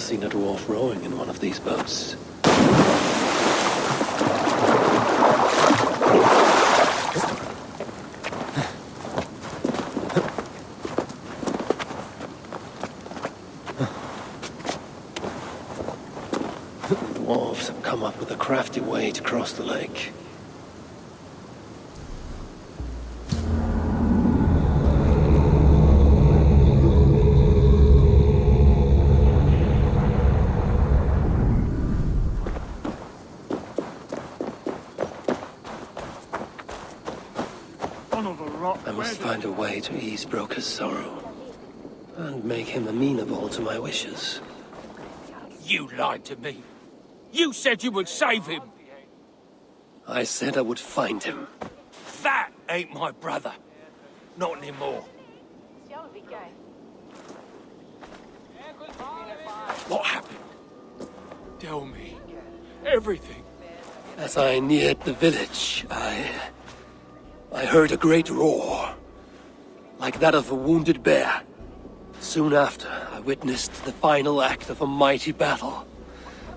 seen a dwarf rowing in one of these boats. The dwarves have come up with a crafty way to cross the lake. I must find a way to ease Broker's sorrow, and make him amenable to my wishes. You lied to me. You said you would save him. I said I would find him. That ain't my brother. Not anymore. What happened? Tell me. Everything. As I neared the village, I heard a great roar, like that of a wounded bear. Soon after, I witnessed the final act of a mighty battle.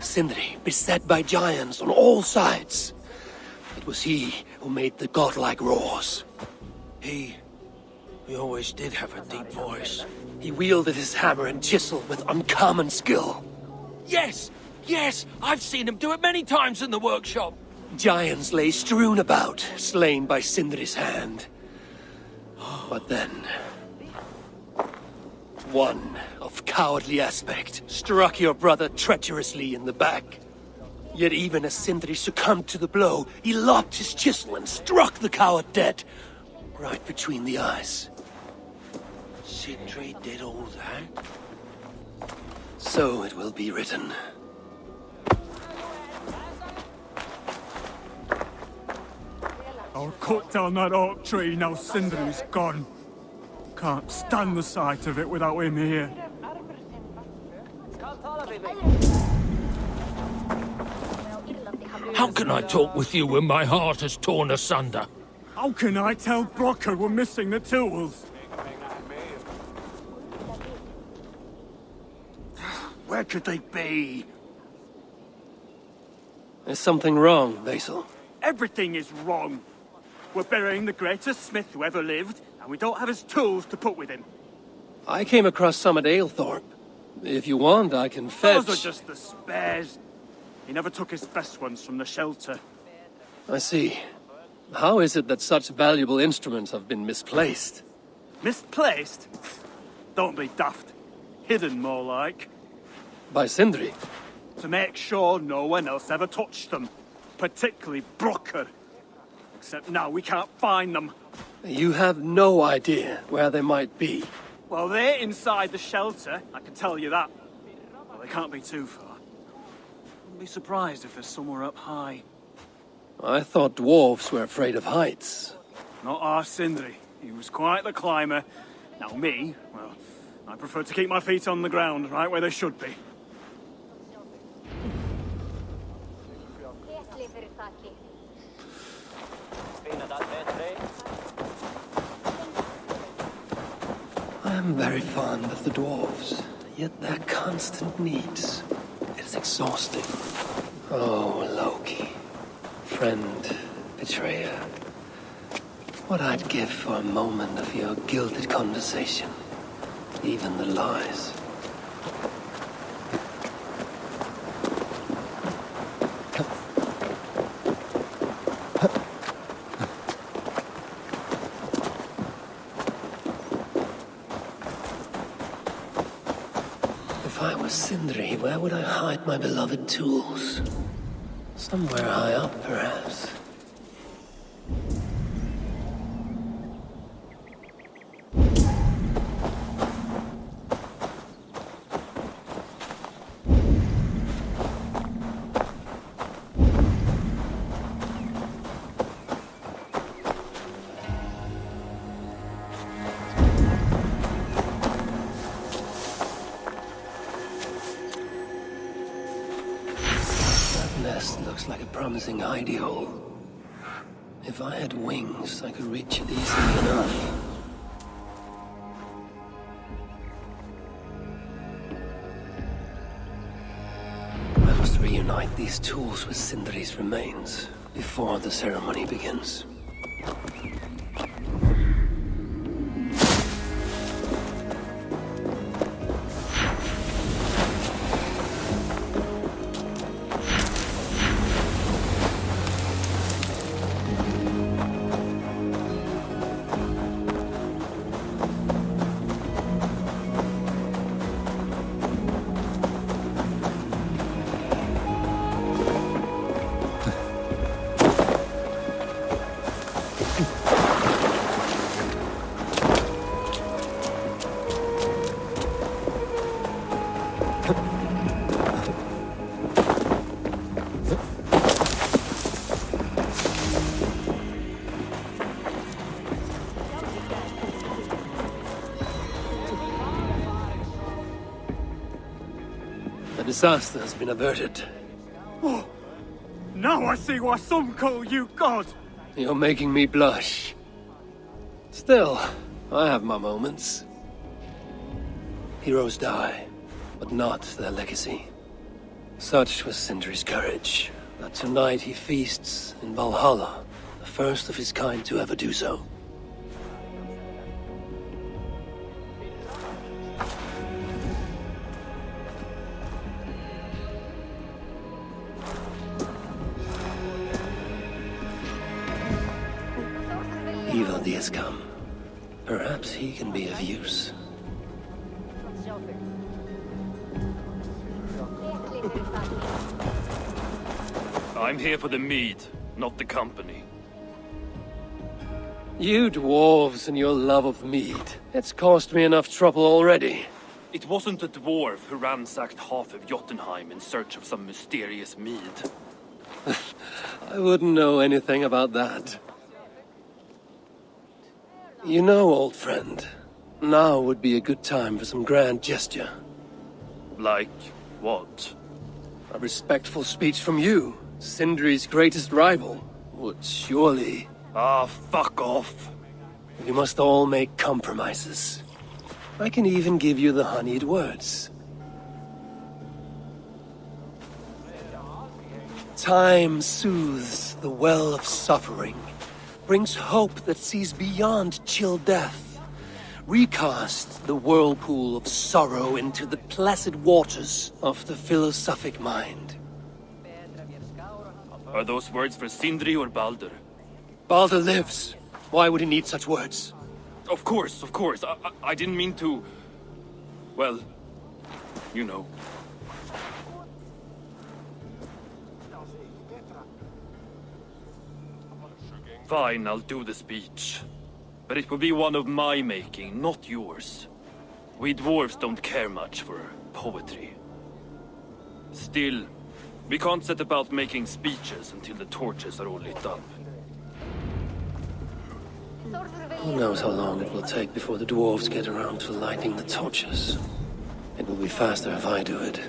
Sindri beset by giants on all sides. It was he who made the godlike roars. He always did have a deep voice. He wielded his hammer and chisel with uncommon skill. Yes! Yes! I've seen him do it many times in the workshop. Giants lay strewn about, slain by Sindri's hand. But then, one of cowardly aspect struck your brother treacherously in the back. Yet even as Sindri succumbed to the blow, he lopped his chisel and struck the coward dead, right between the eyes. Sindri did all that? So it will be written. I'll cut down that oak tree now Sindri's gone. Can't stand the sight of it without him here. How can I talk with you when my heart is torn asunder? How can I tell Brocker we're missing the tools? Where could they be? There's something wrong, Basil. Everything is wrong. We're burying the greatest smith who ever lived, and we don't have his tools to put with him. I came across some at Aylthorpe. If you want, I can fetch... Those are just the spares. He never took his best ones from the shelter. I see. How is it that such valuable instruments have been misplaced? Misplaced? Don't be daft. Hidden, more like. By Sindri? To make sure no one else ever touched them. Particularly Brocker. Except now we can't find them. You have no idea where they might be. Well, they're inside the shelter, I can tell you that. Well, they can't be too far. Wouldn't be surprised if they're somewhere up high. I thought dwarves were afraid of heights. Not our Sindri. He was quite the climber. Now me, well, I prefer to keep my feet on the ground, right where they should be. I am very fond of the dwarves, yet their constant needs is exhausting. Oh, Loki. Friend, betrayer. What I'd give for a moment of your gilded conversation. Even the lies. If I was Sindri, where would I hide my beloved tools? Somewhere high up, perhaps. Nest looks like a promising hidey hole. If I had wings, I could reach it easily enough. hide these tools with Sindri's remains before the ceremony begins. The disaster has been averted. Oh, now I see why some call you God! You're making me blush. Still, I have my moments. Heroes die, but not their legacy. Such was Sindri's courage, that tonight he feasts in Valhalla, the first of his kind to ever do so. Evil days come. Perhaps he can be of use. I'm here for the mead, not the company. You dwarves and your love of mead. It's caused me enough trouble already. It wasn't a dwarf who ransacked half of Jotunheim in search of some mysterious mead. I wouldn't know anything about that. You know, old friend, now would be a good time for some grand gesture. Like what? A respectful speech from you, Sindri's greatest rival, would surely... Ah, fuck off. We must all make compromises. I can even give you the honeyed words. Time soothes the well of suffering, brings hope that sees beyond chill death, recasts the whirlpool of sorrow into the placid waters of the philosophic mind. Are those words for Sindri or Baldur? Baldur lives. Why would he need such words? Of course. I didn't mean to... Well, you know. Fine, I'll do the speech. But it will be one of my making, not yours. We dwarves don't care much for poetry. Still, we can't set about making speeches until the torches are all lit up. Who knows how long it will take before the dwarves get around to lighting the torches. It will be faster if I do it.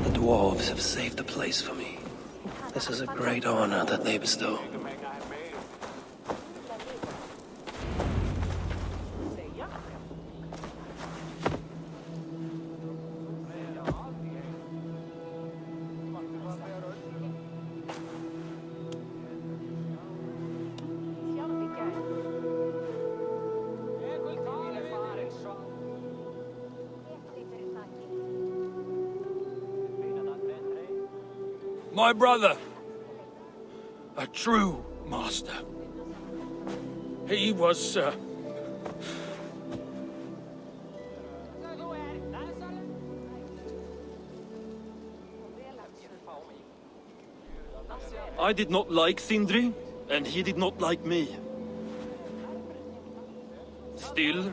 The dwarves have saved the place for me. This is a great honor that they bestow. My brother. A true master. He was, I did not like Sindri, and he did not like me. Still,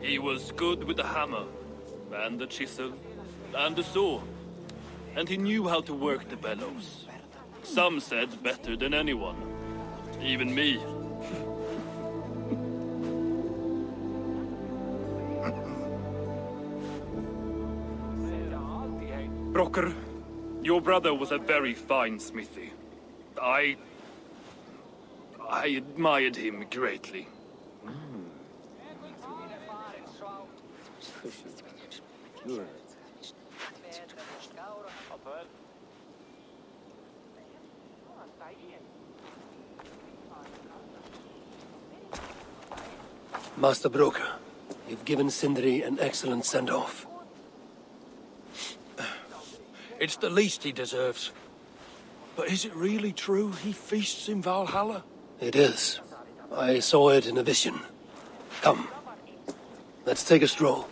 he was good with the hammer and the chisel and a saw. And he knew how to work the bellows. Some said better than anyone. Even me. Brocker, your brother was a very fine smithy. I admired him greatly. Master Broker, you've given Sindri an excellent send-off. It's the least he deserves. But is it really true he feasts in Valhalla? It is. I saw it in a vision. Come, let's take a stroll.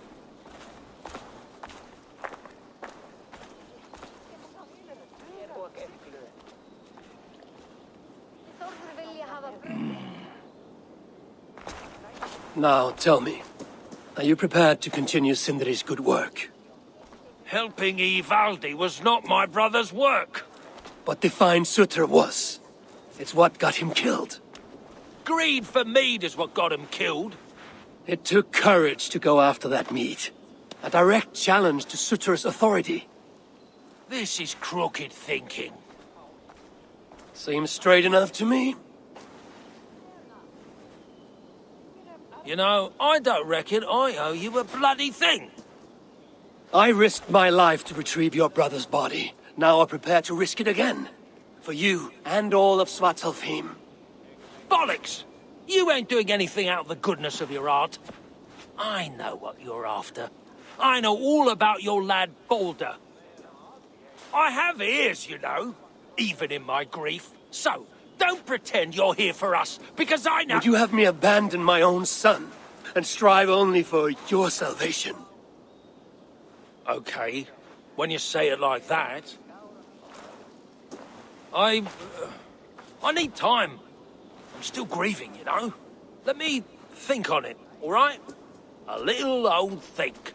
Now, tell me, are you prepared to continue Sindri's good work? Helping Ivaldi was not my brother's work. But to find Sutter was. It's what got him killed. Greed for mead is what got him killed. It took courage to go after that mead. A direct challenge to Sutter's authority. This is crooked thinking. Seems straight enough to me. You know, I don't reckon I owe you a bloody thing. I risked my life to retrieve your brother's body. Now I'm prepared to risk it again. For you and all of Svartalfheim. Bollocks! You ain't doing anything out of the goodness of your heart. I know what you're after. I know all about your lad Balder. I have ears, you know, even in my grief. So, don't pretend you're here for us, because I know— Would you have me abandon my own son, and strive only for your salvation? Okay, when you say it like that. I need time. I'm still grieving, you know. Let me think on it, all right? A little old think.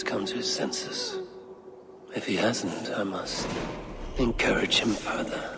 Come to his senses. If he hasn't, I must encourage him further.